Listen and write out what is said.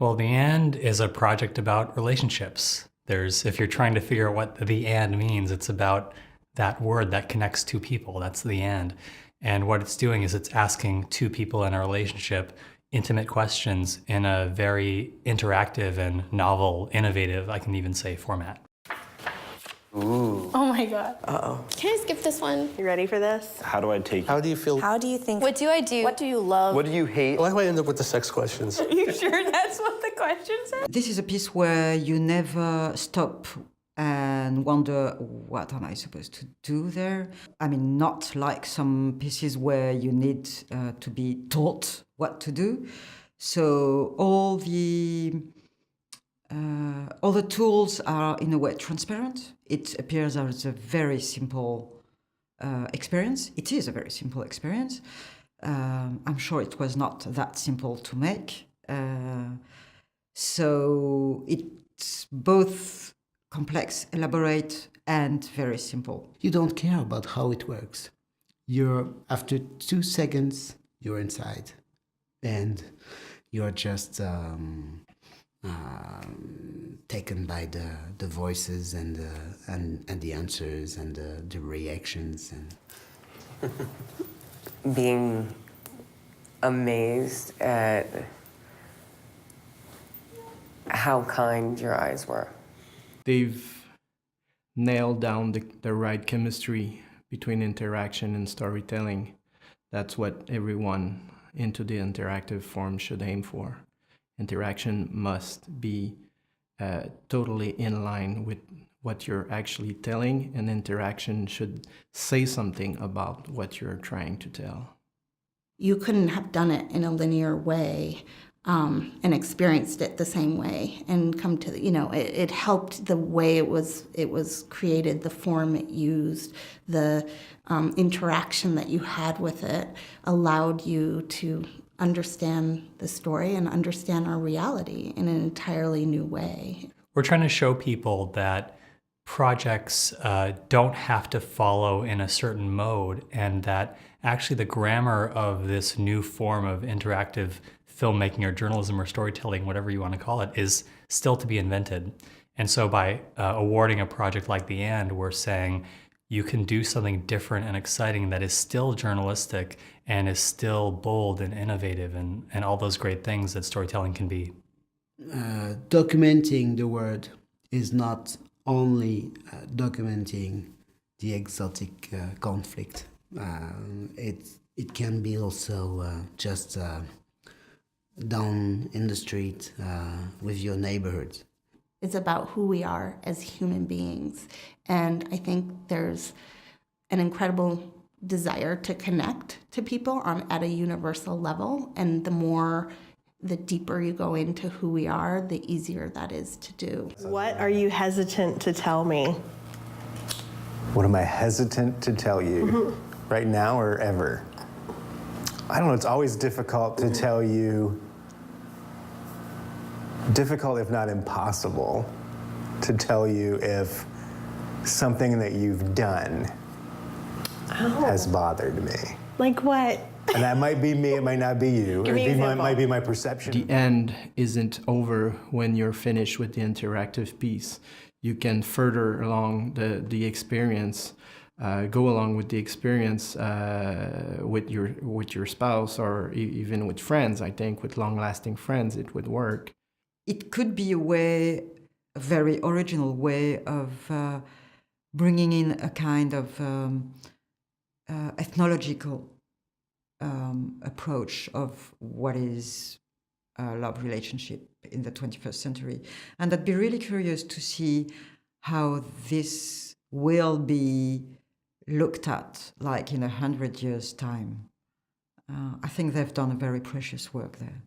Well, the and is a project about relationships. If you're trying to figure out what the and means, it's about that word that connects two people. That's the and. And what it's doing is it's asking two people in a relationship intimate questions in a very interactive and novel, innovative, I can even say, format. Ooh. Oh my God. Uh-oh. Can I skip this one? You ready for this? How do I take How do you feel? How do you think? What do I do? What do you love? What do you hate? Why do I end up with the sex questions? Are you sure that's what the question said? This is a piece where you never stop and wonder, what am I supposed to do there? I mean, not like some pieces where you need to be taught what to do. So all the tools are in a way transparent. It appears as a very simple experience. It is a very simple experience. I'm sure it was not that simple to make. So it's both complex, elaborate, and very simple. You don't care about how it works. After 2 seconds, you're inside, and you're just taken by the voices and the answers and the reactions and Being amazed at how kind your eyes were. They've nailed down the right chemistry between interaction and storytelling. That's what everyone into the interactive form should aim for. Interaction must be totally in line with what you're actually telling, and interaction should say something about what you're trying to tell. You couldn't have done it in a linear way and experienced it the same way and come to, it helped the way it was created, the form it used, the interaction that you had with it allowed you to understand the story and understand our reality in an entirely new way. We're trying to show people that projects don't have to follow in a certain mode, and that actually the grammar of this new form of interactive filmmaking or journalism or storytelling, whatever you want to call it, is still to be invented. And so by awarding a project like The And, we're saying you can do something different and exciting that is still journalistic and is still bold and innovative and all those great things that storytelling can be. Documenting the world is not only documenting the exotic conflict. It can be also just down in the street with your neighborhood. It's about who we are as human beings. And I think there's an incredible desire to connect to people at a universal level. And the deeper you go into who we are, the easier that is to do. What are you hesitant to tell me? What am I hesitant to tell you? Right now or ever? I don't know, it's always difficult to tell you, difficult if not impossible, to tell you if something that you've done has bothered me. Like what? And that might be me, it might not be you. Give me an example. Might be my perception. The end isn't over when you're finished with the interactive piece. You can further along the experience, go along with the experience with your spouse or even with friends. I think with long-lasting friends, it would work. It could be a very original way of bringing in a kind of ethnological approach of what is a love relationship in the 21st century. And I'd be really curious to see how this will be looked at, like in 100 years' time. I think they've done a very precious work there.